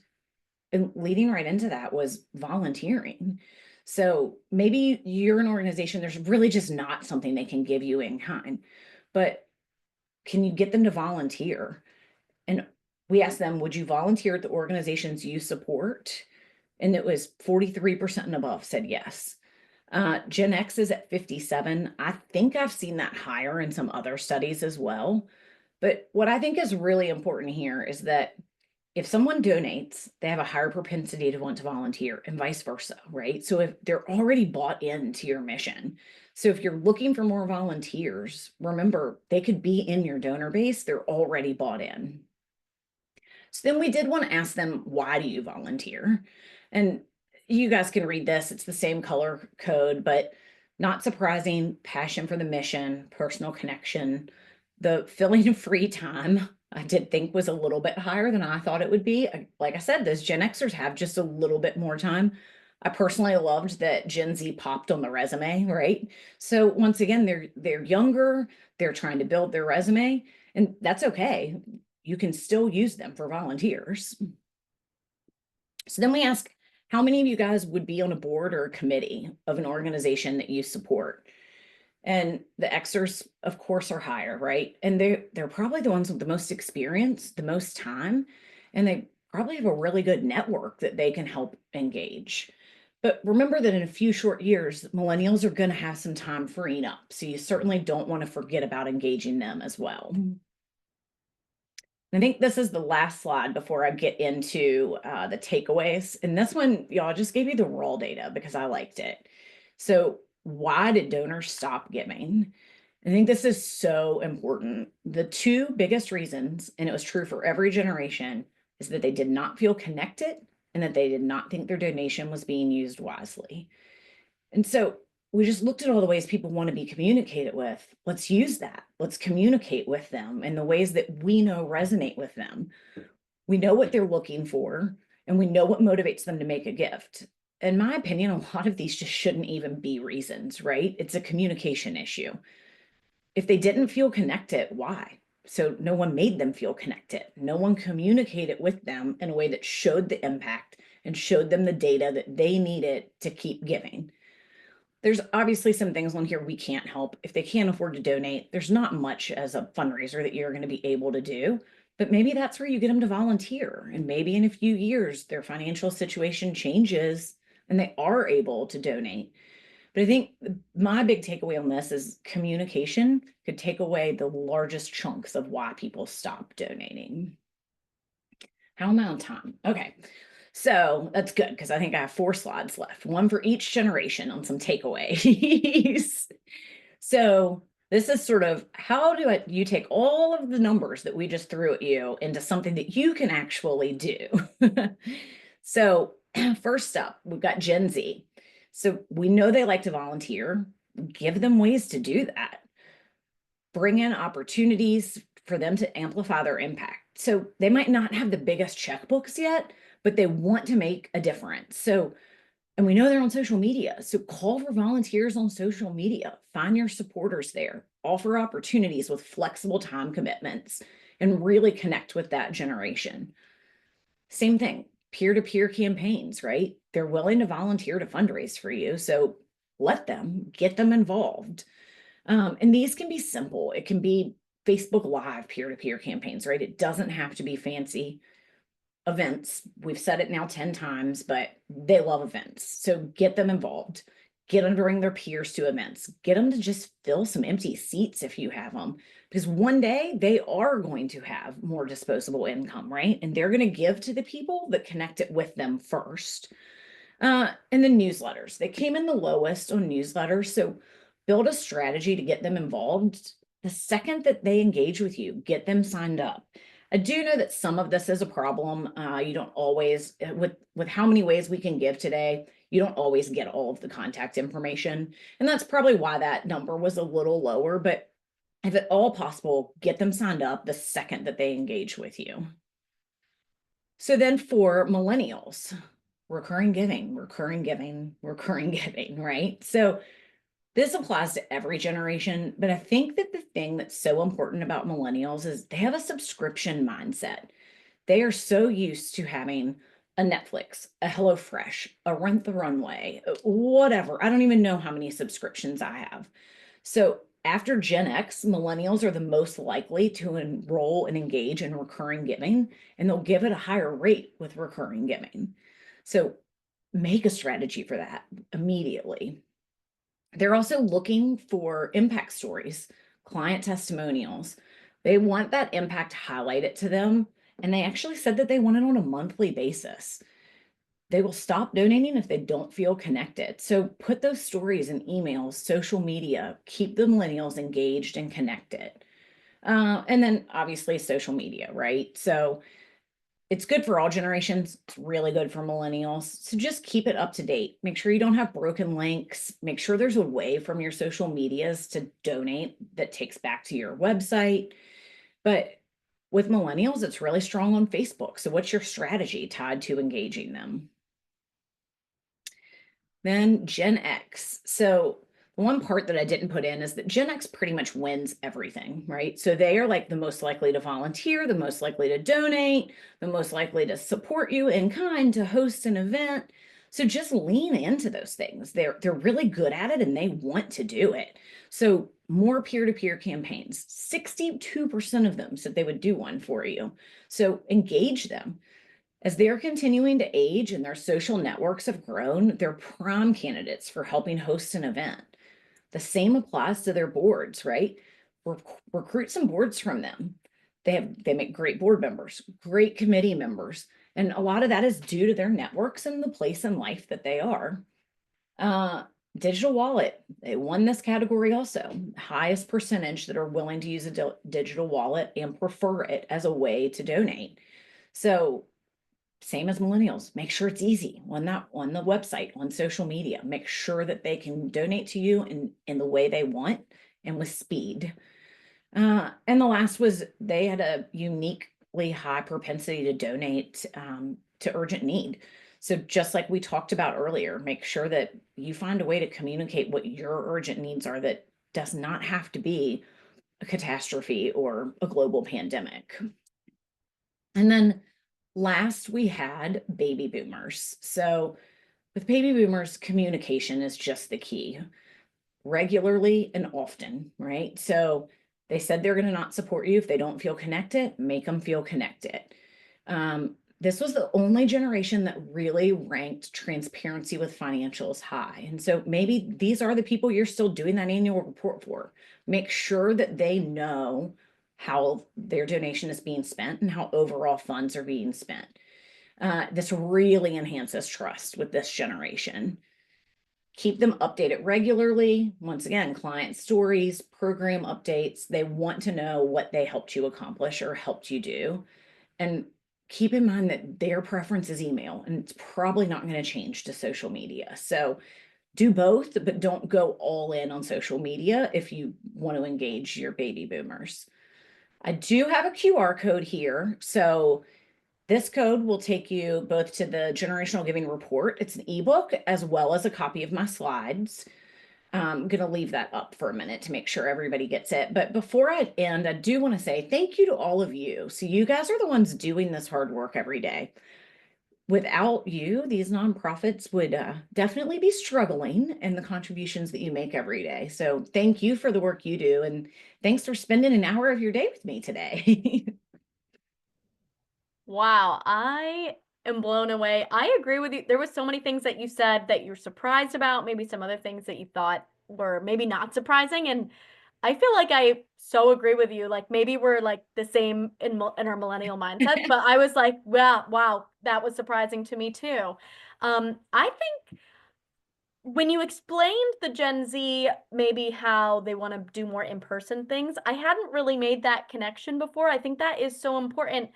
And leading right into that was volunteering. So maybe you're an organization, there's really just not something they can give you in kind, but can you get them to volunteer? And we asked them, would you volunteer at the organizations you support? And it was 43% and above said yes. Gen X is at 57. I think I've seen that higher in some other studies as well. But what I think is really important here is that if someone donates, they have a higher propensity to want to volunteer and vice versa, right? So if they're already bought into your mission. So if you're looking for more volunteers, remember they could be in your donor base, they're already bought in. So then we did want to ask them, why do you volunteer? And you guys can read this, it's the same color code, but not surprising, passion for the mission, personal connection, the filling of free time, I did think was a little bit higher than I thought it would be. Like I said, those Gen Xers have just a little bit more time. I personally loved that Gen Z popped on the resume, right? So once again, they're younger, they're trying to build their resume, and that's okay. You can still use them for volunteers. So then we ask, how many of you guys would be on a board or a committee of an organization that you support? And the Xers, of course, are higher, right? And they're probably the ones with the most experience, the most time, and they probably have a really good network that they can help engage. But remember that in a few short years, millennials are going to have some time freeing up. So you certainly don't want to forget about engaging them as well. I think this is the last slide before I get into the takeaways. And this one, y'all, just gave you the raw data because I liked it. So why did donors stop giving? I think this is so important. The two biggest reasons, and it was true for every generation, is that they did not feel connected and that they did not think their donation was being used wisely. And so we just looked at all the ways people want to be communicated with. Let's use that. Let's communicate with them in the ways that we know resonate with them. We know what they're looking for, and we know what motivates them to make a gift. In my opinion, a lot of these just shouldn't even be reasons, right? It's a communication issue. If they didn't feel connected, why? So no one made them feel connected. No one communicated with them in a way that showed the impact and showed them the data that they needed to keep giving. There's obviously some things on here we can't help. If they can't afford to donate, there's not much as a fundraiser that you're going to be able to do. But maybe that's where you get them to volunteer. And maybe in a few years, their financial situation changes and they are able to donate. But I think my big takeaway on this is communication could take away the largest chunks of why people stop donating. How am I on time? Okay. So that's good because I think I have 4 slides left, one for each generation on some takeaways. So this is sort of how you take all of the numbers that we just threw at you into something that you can actually do. So first up, we've got Gen Z. So we know they like to volunteer. Give them ways to do that. Bring in opportunities for them to amplify their impact. So they might not have the biggest checkbooks yet, but they want to make a difference. So, and we know they're on social media. So call for volunteers on social media, find your supporters there, offer opportunities with flexible time commitments, and really connect with that generation. Same thing, peer-to-peer campaigns, right? They're willing to volunteer to fundraise for you. So let them get them involved. And these can be simple. It can be Facebook Live peer-to-peer campaigns, right? It doesn't have to be fancy. Events, we've said it now 10 times, but they love events. So get them involved. Get them to bring their peers to events. Get them to just fill some empty seats if you have them. Because one day they are going to have more disposable income, right? And they're going to give to the people that connect it with them first. And then newsletters. They came in the lowest on newsletters. So build a strategy to get them involved. The second that they engage with you, get them signed up. I do know that some of this is a problem. You don't always, with how many ways we can give today, you don't always get all of the contact information. And that's probably why that number was a little lower. But if at all possible, get them signed up the second that they engage with you. So then for millennials, recurring giving, recurring giving, recurring giving, right? So this applies to every generation, but I think that the thing that's so important about millennials is they have a subscription mindset. They are so used to having a Netflix, a HelloFresh, a Rent the Runway, whatever. I don't even know how many subscriptions I have. So after Gen X, millennials are the most likely to enroll and engage in recurring giving, and they'll give at a higher rate with recurring giving. So make a strategy for that immediately. They're also looking for impact stories, client testimonials. They want that impact highlighted to them. And they actually said that they want it on a monthly basis. They will stop donating if they don't feel connected. So put those stories in emails, social media, keep the millennials engaged and connected. And then obviously social media, right? So it's good for all generations. It's really good for millennials. So just keep it up to date. Make sure you don't have broken links. Make sure there's a way from your social medias to donate that takes back to your website. But with millennials, it's really strong on Facebook. So what's your strategy tied to engaging them? Then Gen X. So the one part that I didn't put in is that Gen X pretty much wins everything, right? So they are like the most likely to volunteer, the most likely to donate, the most likely to support you in kind, to host an event. So just lean into those things. They're really good at it and they want to do it. So more peer-to-peer campaigns. 62% of them said they would do one for you. So engage them. As they're continuing to age and their social networks have grown, they're prime candidates for helping host an event. The same applies to their boards, right? Recruit some boards from them. They make great board members, great committee members, and a lot of that is due to their networks and the place in life that they are. Digital wallet, they won this category also. Highest percentage that are willing to use a digital wallet and prefer it as a way to donate. So same as millennials, make sure it's easy on the website, on social media. Make sure that they can donate to you in the way they want and with speed. And the last was they had a uniquely high propensity to donate to urgent need. So just like we talked about earlier, make sure that you find a way to communicate what your urgent needs are that does not have to be a catastrophe or a global pandemic. And then last we had baby boomers. So with baby boomers, communication is just the key, regularly and often, right? So they said they're going to not support you if they don't feel connected, make them feel connected. This was the only generation that really ranked transparency with financials high. And so maybe these are the people you're still doing that annual report for. Make sure that they know how their donation is being spent and how overall funds are being spent. This really enhances trust with this generation. Keep them updated regularly. Once again, client stories, program updates. They want to know what they helped you accomplish or helped you do. And keep in mind that their preference is email, and it's probably not going to change to social media. So do both, but don't go all in on social media if you want to engage your baby boomers. I do have a QR code here. So this code will take you both to the Generational Giving Report. It's an ebook as well as a copy of my slides. I'm going to leave that up for a minute to make sure everybody gets it. But before I end, I do want to say thank you to all of you. So you guys are the ones doing this hard work every day. Without you, these nonprofits would definitely be struggling in the contributions that you make every day. So thank you for the work you do. And thanks for spending an hour of your day with me today. Wow, I am blown away. I agree with you. There was so many things that you said that you're surprised about, maybe some other things that you thought were maybe not surprising. And I feel like I so agree with you. Like maybe we're like the same in our millennial mindsets, but I was like, wow, wow, that was surprising to me too. I think when you explained the Gen Z, maybe how they want to do more in-person things, I hadn't really made that connection before. I think that is so important.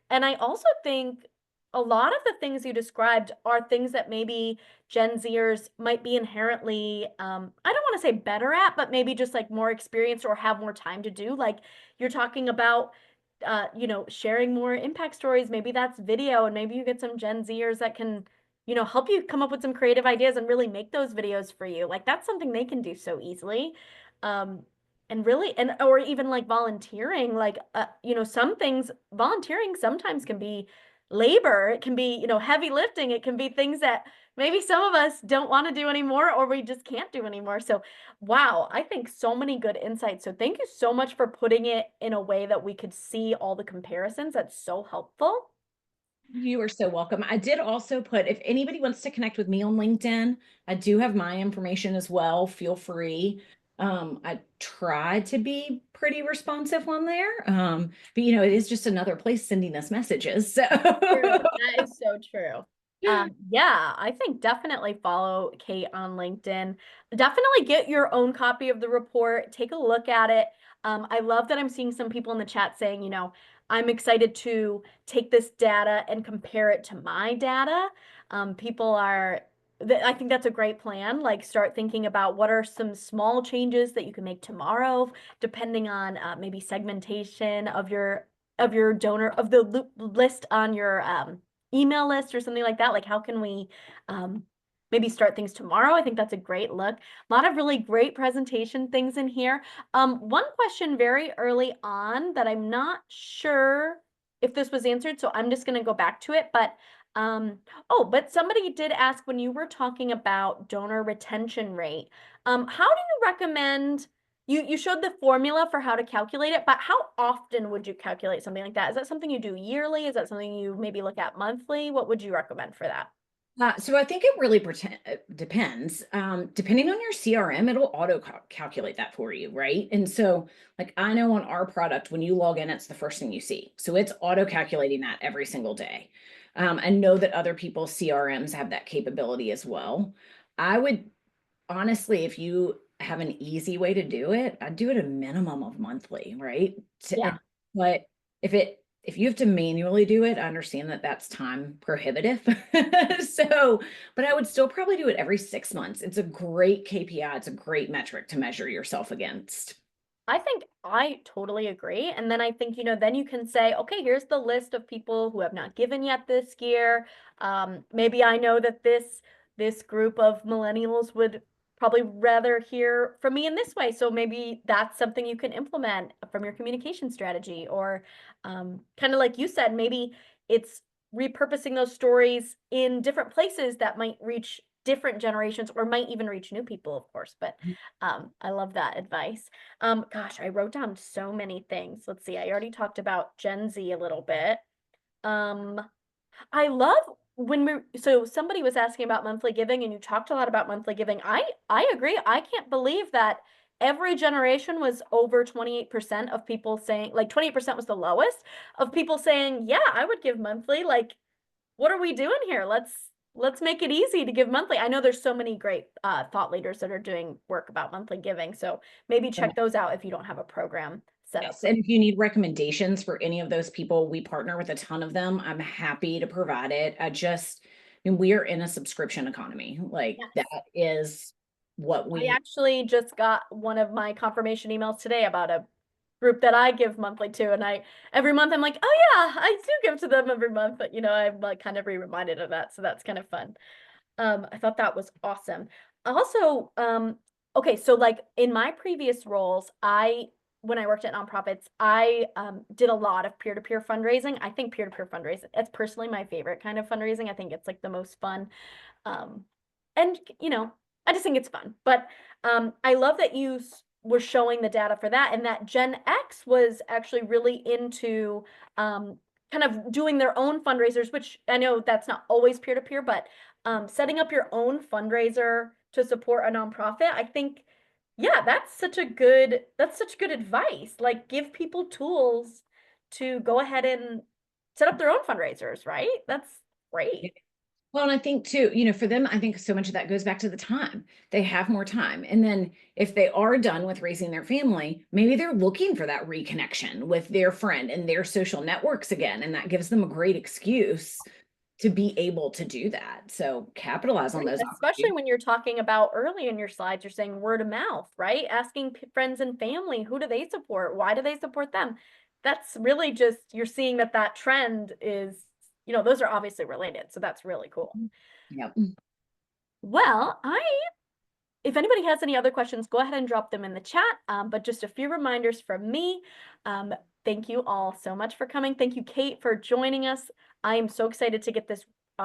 And I also think a lot of the things you described are things that maybe Gen Zers might be inherently, I don't want to say better at, but maybe just like more experienced or have more time to do. Like you're talking about, sharing more impact stories. Maybe that's video, and maybe you get some Gen Zers that can help you come up with some creative ideas and really make those videos for you. Like that's something they can do so easily. Um, and really, and or even like volunteering, like some things volunteering sometimes can be labor. It can be, heavy lifting. It can be things that maybe some of us don't want to do anymore or we just can't do anymore. So, wow, I think so many good insights. So, thank you so much for putting it in a way that we could see all the comparisons. That's so helpful. You are so welcome. I did also put, if anybody wants to connect with me on LinkedIn, I do have my information as well. Feel free. I try to be pretty responsive on there. But it is just another place sending us messages. So True. That is so true. Yeah, I think definitely follow Kate on LinkedIn. Definitely get your own copy of the report. Take a look at it. I love that I'm seeing some people in the chat saying, I'm excited to take this data and compare it to my data. People are, I think that's a great plan. Like, start thinking about what are some small changes that you can make tomorrow, depending on maybe segmentation of your donor of the list on your email list or something like that. Like how can we um, maybe start things tomorrow? I think that's a great look. A lot of really great presentation things in here. One question very early on that I'm not sure if this was answered, so I'm just going to go back to it. But somebody did ask when you were talking about donor retention rate, how do you recommend you showed the formula for how to calculate it, but how often would you calculate something like that? Is that something you do yearly? Is that something you maybe look at monthly? What would you recommend for that? so I think it really depends. Depending on your CRM, it'll auto calculate that for you, right? And so, like I know on our product, when you log in, it's the first thing you see. So it's auto calculating that every single day. I know that other people's CRMs have that capability as well. I would honestly, if you have an easy way to do it, I'd do it a minimum of monthly, right? Yeah. But if you have to manually do it, I understand that that's time prohibitive. So, but I would still probably do it every 6 months. It's a great KPI. It's a great metric to measure yourself against. I think I totally agree. And then I think, then you can say, okay, here's the list of people who have not given yet this year. Maybe I know that this group of millennials would probably rather hear from me in this way. So maybe that's something you can implement from your communication strategy. Or kind of like you said, maybe it's repurposing those stories in different places that might reach different generations or might even reach new people, of course. But I love that advice. Gosh, I wrote down so many things. Let's see. I already talked about Gen Z a little bit. Um, I love when so somebody was asking about monthly giving and you talked a lot about monthly giving. I agree. I can't believe that every generation was over 28% of people saying, like 28% was the lowest of people saying, "Yeah, I would give monthly." Like, what are we doing here? Let's make it easy to give monthly. I know there's so many great thought leaders that are doing work about monthly giving, so maybe check those out if you don't have a program set up Yes, for. and if you need recommendations for any of those people, we partner with a ton of them. I'm happy to provide it. I mean, we are in a subscription economy. Like that Yes. is what I we actually just got one of my confirmation emails today about a group that I give monthly to, and I every month I'm like, oh yeah, I do give to them every month, but I'm like kind of reminded of that, so that's kind of fun. I thought that was awesome. Also, okay, so like in my previous roles, when I worked at nonprofits, I did a lot of peer-to-peer fundraising. I think peer-to-peer fundraising, it's personally my favorite kind of fundraising. I think it's like the most fun. Um, and I just think it's fun. But I love that were showing the data for that, and that Gen X was actually really into kind of doing their own fundraisers, which I know that's not always peer to peer, but setting up your own fundraiser to support a nonprofit, I think, yeah, that's such good advice. Like, give people tools to go ahead and set up their own fundraisers, right? That's great. well, and I think too, for them, I think so much of that goes back to the time. They have more time. And then if they are done with raising their family, maybe they're looking for that reconnection with their friend and their social networks again. And that gives them a great excuse to be able to do that. So capitalize on Great. those Especially opportunities. when you're talking about early in your slides, you're saying word of mouth, right? Asking friends and family, who do they support? Why do they support them? That's really just, you're seeing that trend is, those are obviously related. So that's really cool. Yep. Well, if anybody has any other questions, go ahead and drop them in the chat. But just a few reminders from me. Um, thank you all so much for coming. Thank you, Kate, for joining us. I am so excited to get this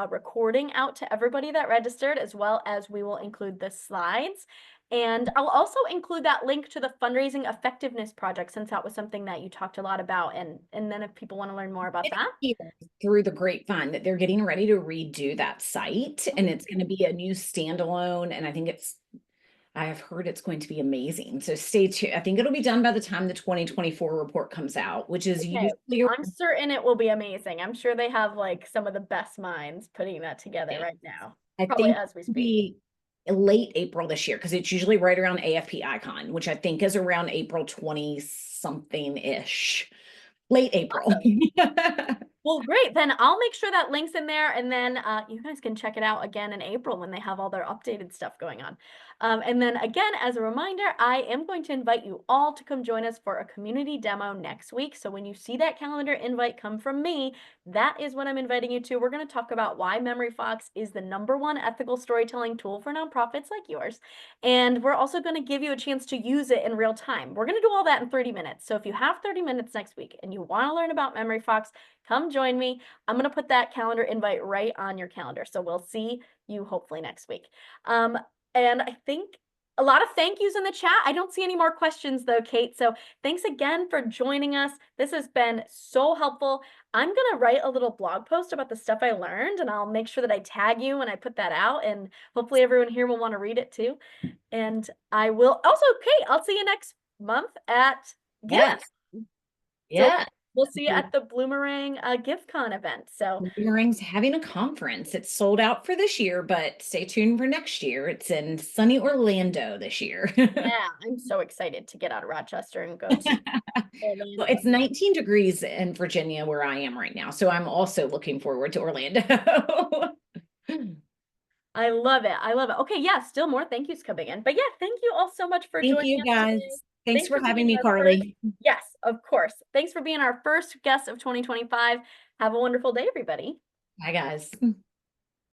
recording out to everybody that registered, as well as we will include the slides. And I'll also include that link to the fundraising effectiveness project, since that was something that you talked a lot about. And then if people want to learn more about It that. is through the grapevine that they're getting ready to redo that site and Oh, it's going to be a new standalone. And I have heard it's going to be amazing. So stay tuned. I think it'll be done by the time the 2024 report comes out, which is okay. usually, I'm certain it will be amazing. I'm sure they have like some of the best minds putting that together right now, I probably think as we it'll speak. be late April this year because it's usually right around AFP Icon, which I think is around April 20 something ish. Late April. Awesome. Well, great. Then I'll make sure that link's in there, and then you guys can check it out again in April when they have all their updated stuff going on. And then again, as a reminder, I am going to invite you all to come join us for a community demo next week. So when you see that calendar invite come from me, that is what I'm inviting you to. We're going to talk about why MemoryFox is the #1 ethical storytelling tool for nonprofits like yours. And we're also going to give you a chance to use it in real time. We're going to do all that in 30 minutes. So if you have 30 minutes next week and you want to learn about MemoryFox, come join me. I'm going to put that calendar invite right on your calendar. So we'll see you hopefully next week. Um, and I think a lot of thank yous in the chat. I don't see any more questions though, Kate. So thanks again for joining us. This has been so helpful. I'm going to write a little blog post about the stuff I learned, and I'll make sure that I tag you when I put that out. And hopefully everyone here will want to read it too. And I will also, Kate, I'll see you next month at Give. Yes. So Yeah. we'll see you at the Bloomerang GiveCon event. So Boomerang's having a conference. It's sold out for this year, but stay tuned for next year. It's in sunny Orlando this year. yeah, I'm so excited to get out of Rochester and go to Well, Orlando. it's 19 degrees in Virginia where I am right now, so I'm also looking forward to Orlando. I love it. I love it. Okay, yeah, still more thank yous coming in. But yeah, thank you all so much for Thank joining you us today. guys. Thanks Thanks for for having being me, our first. Carly. Yes, of course. Thanks for being our first guest of 2025. Have a wonderful day, everybody. Bye, guys.